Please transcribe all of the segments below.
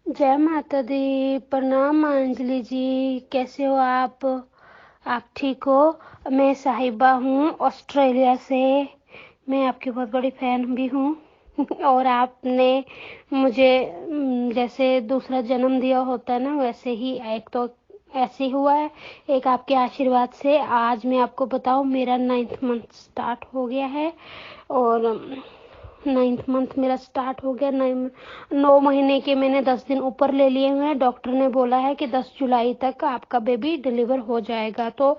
जय माता दी। प्रणाम अंजलि जी, कैसे हो आप ठीक हो? मैं साहिबा हूँ ऑस्ट्रेलिया से। मैं आपकी बहुत बड़ी फैन भी हूँ और आपने मुझे जैसे दूसरा जन्म दिया होता है ना, वैसे ही एक तो ऐसे ही हुआ है। एक आपके आशीर्वाद से आज मैं आपको बताऊं, मेरा 9th मंथ स्टार्ट हो गया है और 9th मंथ मेरा स्टार्ट हो गया। 9 महीने के मैंने 10 दिन ऊपर ले लिए हुए हैं। डॉक्टर ने बोला है कि 10 जुलाई तक आपका बेबी डिलीवर हो जाएगा। तो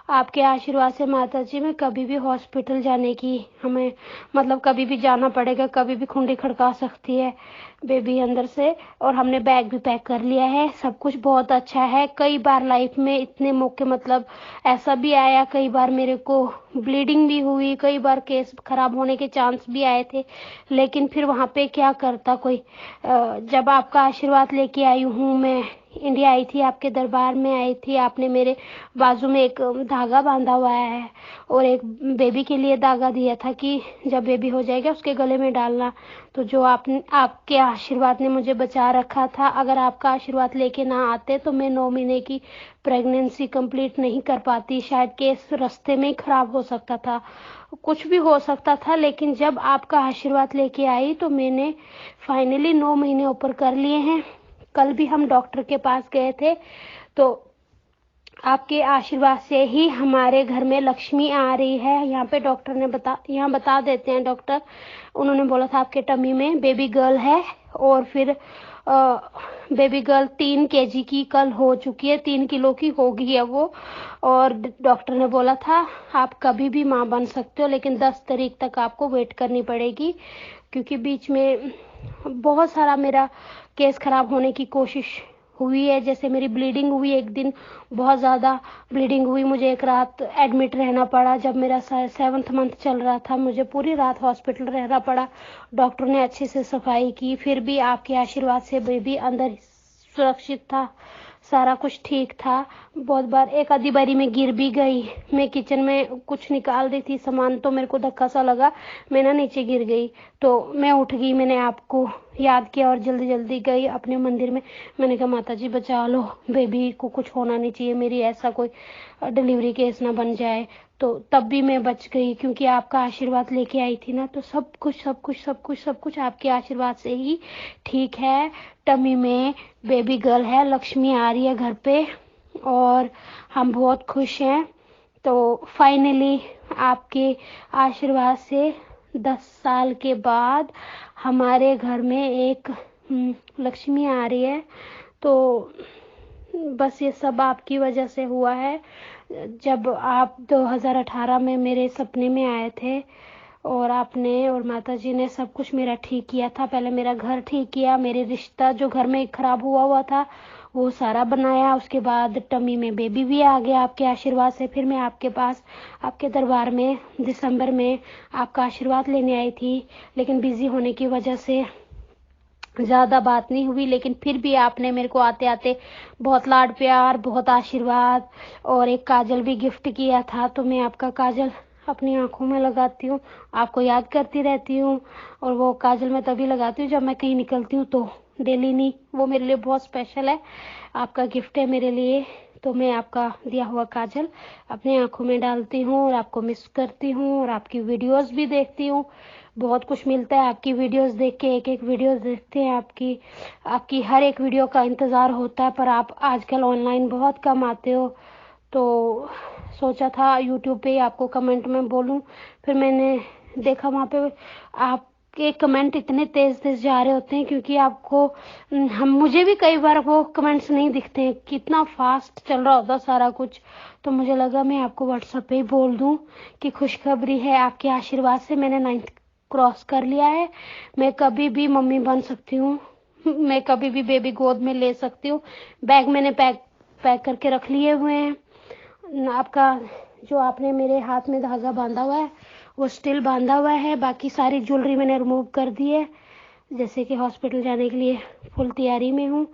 आपके आशीर्वाद से माता जी, मैं कभी भी हॉस्पिटल जाने की हमें मतलब कभी भी जाना पड़ेगा, कभी भी खुंडी खड़का सकती है बेबी अंदर से। और हमने बैग भी पैक कर लिया है, सब कुछ बहुत अच्छा है। कई बार लाइफ में इतने मौके मतलब ऐसा भी आया, कई बार मेरे को ब्लीडिंग भी हुई, कई बार केस खराब होने के चांस भी आए थे, लेकिन फिर वहाँ पे क्या करता कोई। जब आपका आशीर्वाद लेके आई हूँ मैं, इंडिया आई थी, आपके दरबार में आई थी, आपने मेरे बाजू में एक धागा बांधा हुआ है और एक बेबी के लिए धागा दिया था कि जब बेबी हो जाएगा उसके गले में डालना। तो जो आपके आशीर्वाद ने मुझे बचा रखा था। अगर आपका आशीर्वाद लेके ना आते तो मैं 9 महीने की प्रेगनेंसी कंप्लीट नहीं कर पाती, शायद केस रास्ते में ही खराब हो सकता था, कुछ भी हो सकता था। लेकिन जब आपका आशीर्वाद लेके आई तो मैंने फाइनली 9 महीने ऊपर कर लिए हैं। कल भी हम डॉक्टर के पास गए थे, तो आपके आशीर्वाद से ही हमारे घर में लक्ष्मी आ रही है। यहाँ पे डॉक्टर ने यहाँ बता देते हैं डॉक्टर, उन्होंने बोला था आपके टमी में बेबी गर्ल है और फिर बेबी गर्ल 3 kg की कल हो चुकी है, 3 किलो की हो गई है वो। और डॉक्टर ने बोला था आप कभी भी माँ बन सकते हो, लेकिन 10 तारीख तक आपको वेट करनी पड़ेगी, क्योंकि बीच में बहुत सारा मेरा केस खराब होने की कोशिश हुई है। जैसे मेरी ब्लीडिंग हुई एक दिन, बहुत ज़्यादा ब्लीडिंग हुई, मुझे एक रात एडमिट रहना पड़ा। जब मेरा 7th मंथ चल रहा था, मुझे पूरी रात हॉस्पिटल रहना पड़ा। डॉक्टर ने अच्छे से सफाई की, फिर भी आपके आशीर्वाद से बेबी अंदर सुरक्षित था, सारा कुछ ठीक था। बहुत बार एक आधी बारी में गिर भी गई, मैं किचन में कुछ निकाल रही थी सामान, तो मेरे को धक्का सा लगा, मैं ना नीचे गिर गई, तो मैं उठ गई, मैंने आपको याद किया और जल्दी जल्दी गई अपने मंदिर में। मैंने कहा माता जी बचा लो, बेबी को कुछ होना नहीं चाहिए, मेरी ऐसा कोई डिलीवरी केस ना बन जाए। तो तब भी मैं बच गई, क्योंकि आपका आशीर्वाद लेके आई थी ना। तो सब कुछ सब कुछ सब कुछ सब कुछ आपके आशीर्वाद से ही ठीक है। टमी में बेबी गर्ल है, लक्ष्मी आ रही है घर पे और हम बहुत खुश हैं। तो फाइनली आपके आशीर्वाद से 10 साल के बाद हमारे घर में एक लक्ष्मी आ रही है। तो बस ये सब आपकी वजह से हुआ है। जब आप 2018 में मेरे सपने में आए थे और आपने और माता जी ने सब कुछ मेरा ठीक किया था। पहले मेरा घर ठीक किया, मेरे रिश्ता जो घर में खराब हुआ हुआ था वो सारा बनाया, उसके बाद टमी में बेबी भी आ गया आपके आशीर्वाद से। फिर मैं आपके पास आपके दरबार में दिसंबर में आपका आशीर्वाद लेने आई थी, लेकिन बिजी होने की वजह से ज़्यादा बात नहीं हुई। लेकिन फिर भी आपने मेरे को आते आते बहुत लाड प्यार, बहुत आशीर्वाद और एक काजल भी गिफ्ट किया था। तो मैं आपका काजल अपनी आंखों में लगाती हूँ, आपको याद करती रहती हूँ। और वो काजल मैं तभी लगाती हूँ जब मैं कहीं निकलती हूँ, तो डेली नहीं, वो मेरे लिए बहुत स्पेशल है, आपका गिफ्ट है मेरे लिए। तो मैं आपका दिया हुआ काजल अपनी आंखों में डालती हूँ और आपको मिस करती हूँ और आपकी वीडियोस भी देखती हूँ। बहुत कुछ मिलता है आपकी वीडियोस देख के, एक एक वीडियोस देखते हैं आपकी, आपकी हर एक वीडियो का इंतज़ार होता है, पर आप आजकल ऑनलाइन बहुत कम आते हो। तो सोचा था यूट्यूब पे आपको कमेंट में बोलूं, फिर मैंने देखा वहाँ पे आपके कमेंट इतने तेज तेज जा रहे होते हैं, क्योंकि आपको हम मुझे भी कई बार वो कमेंट्स नहीं दिखते हैं, कितना फास्ट चल रहा होता सारा कुछ। तो मुझे लगा मैं आपको व्हाट्सएप पे ही बोल दूं कि खुशखबरी है, आपके आशीर्वाद से मैंने 9th क्रॉस कर लिया है। मैं कभी भी मम्मी बन सकती हूँ, मैं कभी भी बेबी गोद में ले सकती हूँ। बैग मैंने पैक पैक करके रख लिए हुए हैं। आपका जो आपने मेरे हाथ में धागा बांधा हुआ है वो स्टिल बांधा हुआ है, बाकी सारी ज्वेलरी मैंने रिमूव कर दी है, जैसे कि हॉस्पिटल जाने के लिए फुल तैयारी में हूँ।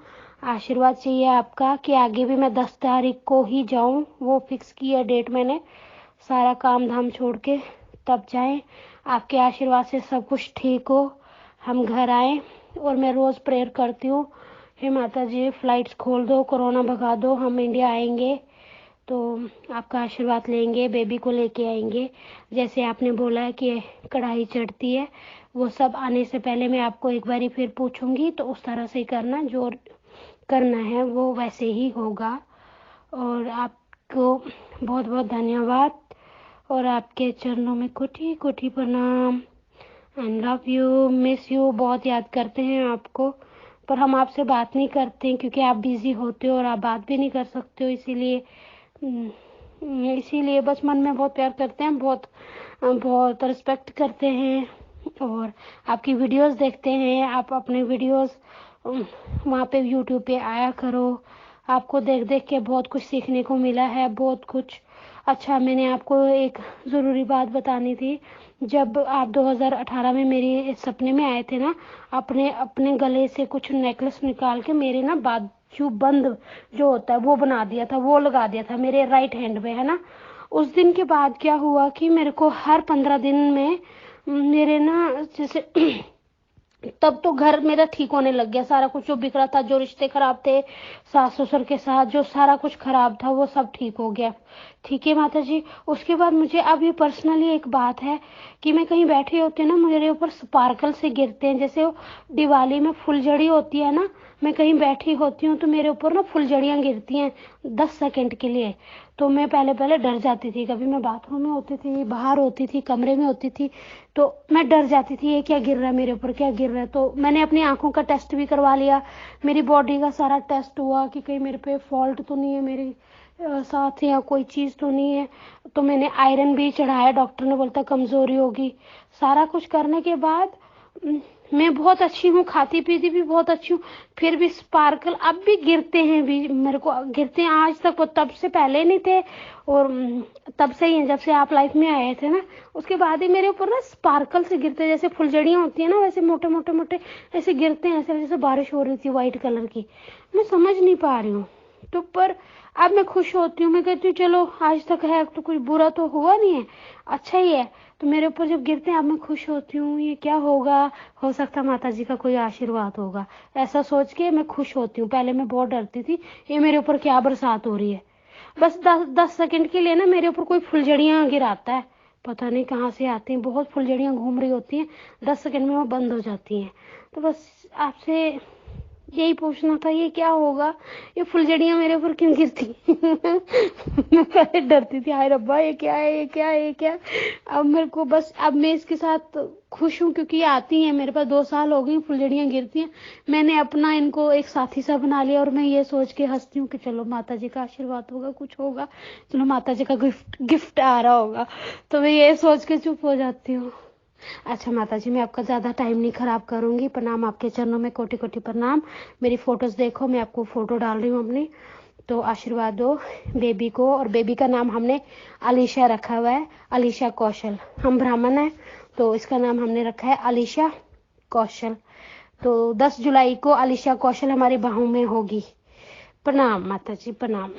आशीर्वाद चाहिए आपका कि आगे भी मैं 10 तारीख को ही जाऊँ, वो फिक्स की है डेट मैंने, सारा काम धाम छोड़ के तब जाएं। आपके आशीर्वाद से सब कुछ ठीक हो, हम घर आए। और मैं रोज़ प्रेयर करती हूँ, हे माता जी, फ्लाइट्स खोल दो, कोरोना भगा दो, हम इंडिया आएंगे तो आपका आशीर्वाद लेंगे, बेबी को लेके आएंगे। जैसे आपने बोला है कि कढ़ाई चढ़ती है, वो सब आने से पहले मैं आपको एक बारी फिर पूछूंगी, तो उस तरह से ही करना, जो करना है वो वैसे ही होगा। और आपको बहुत बहुत धन्यवाद और आपके चरणों में कोटि कोटि प्रणाम। And love you, miss you, बहुत याद करते हैं आपको, पर हम आपसे बात नहीं करते हैं क्योंकि आप बिजी होते हो और आप बात भी नहीं कर सकते हो, इसीलिए बस मन में बहुत प्यार करते हैं, बहुत बहुत रिस्पेक्ट करते हैं और आपकी वीडियोस देखते हैं। आप अपने वीडियोस वहाँ पे यूट्यूब पे आया करो, आपको देख देख के बहुत कुछ सीखने को मिला है, बहुत कुछ। अच्छा, मैंने आपको एक ज़रूरी बात बतानी थी। जब आप 2018 में मेरे सपने में आए थे ना, अपने अपने गले से कुछ नेकलेस निकाल के मेरे ना बाजू बंद जो होता है वो बना दिया था, वो लगा दिया था मेरे राइट हैंड में, है ना। उस दिन के बाद क्या हुआ कि मेरे को हर 15 दिन में मेरे ना जैसे तब तो घर मेरा ठीक होने लग गया, सारा कुछ जो बिखरा था, जो रिश्ते खराब थे सास ससुर के साथ, जो सारा कुछ खराब था वो सब ठीक हो गया। ठीक है माता जी। उसके बाद मुझे अब ये पर्सनली एक बात है कि मैं कहीं बैठी होती हूँ ना, मेरे ऊपर स्पार्कल से गिरते हैं, जैसे वो दिवाली में फुलझड़ी होती है ना, मैं कहीं बैठी होती हूँ तो मेरे ऊपर ना फुलझड़ियाँ गिरती हैं 10 सेकंड के लिए। तो मैं पहले पहले डर जाती थी, कभी मैं बाथरूम में होती थी, बाहर होती थी, कमरे में होती थी, तो मैं डर जाती थी ये क्या गिर रहा है मेरे ऊपर, क्या गिर रहा है। तो मैंने अपनी आंखों का टेस्ट भी करवा लिया, मेरी बॉडी का सारा टेस्ट हुआ कि कहीं मेरे पे फॉल्ट तो नहीं है, मेरे साथ या कोई चीज तो नहीं है। तो मैंने आयरन भी चढ़ाया, डॉक्टर ने बोलता कमजोरी होगी। सारा कुछ करने के बाद मैं बहुत अच्छी हूँ, खाती पीती भी बहुत अच्छी हूँ, फिर भी स्पार्कल अब भी गिरते हैं, भी मेरे को गिरते हैं आज तक, वो तब से पहले नहीं थे और तब से ही है, जब से आप लाइफ में आए थे ना, उसके बाद ही मेरे ऊपर ना स्पार्कल से गिरते, जैसे फुलझड़ियाँ होती है ना वैसे मोटे मोटे मोटे ऐसे गिरते हैं, ऐसे जैसे बारिश हो रही थी व्हाइट कलर की। मैं समझ नहीं पा रही हूँ, तो पर अब मैं खुश होती हूँ, मैं कहती हूँ चलो आज तक है तो कुछ बुरा तो हुआ नहीं है, अच्छा ही है। तो मेरे ऊपर जब गिरते हैं अब मैं खुश होती हूँ, ये क्या होगा, हो सकता माता जी का कोई आशीर्वाद होगा, ऐसा सोच के मैं खुश होती हूँ। पहले मैं बहुत डरती थी, ये मेरे ऊपर क्या बरसात हो रही है। बस 10 सेकंड के लिए ना मेरे ऊपर कोई फुलझड़ियाँ गिराता है, पता नहीं कहाँ से आती हैं, बहुत फुलझड़ियाँ घूम रही होती हैं, 10 सेकंड में वो बंद हो जाती हैं। तो बस आपसे यही पूछना था, ये क्या होगा, ये फुलझड़ियां मेरे ऊपर क्यों गिरती मैं पहले डरती थी, हाय रब्बा ये क्या है, ये क्या है, ये क्या है। अब मेरे को बस, अब मैं इसके साथ खुश हूँ क्योंकि ये आती हैं मेरे पास, 2 साल हो गई फुलझड़ियां गिरती हैं, मैंने अपना इनको एक साथी सा बना लिया और मैं ये सोच के हंसती हूँ कि चलो माता जी का आशीर्वाद होगा, कुछ होगा, चलो माता जी का गिफ्ट आ रहा होगा, तो मैं ये सोच के चुप हो जाती हूँ। अच्छा माता जी, मैं आपका ज्यादा टाइम नहीं खराब करूंगी, प्रणाम, आपके चरणों में कोटि कोटि प्रणाम। मेरी फोटोज देखो, मैं आपको फोटो डाल रही हूँ अपनी, तो आशीर्वाद दो बेबी को। और बेबी का नाम हमने अलीशा रखा हुआ है, अलीशा कौशल। हम ब्राह्मण हैं तो इसका नाम हमने रखा है अलीशा कौशल। तो 10 जुलाई को अलीशा कौशल हमारी बाहों में होगी। प्रणाम माता जी, प्रणाम।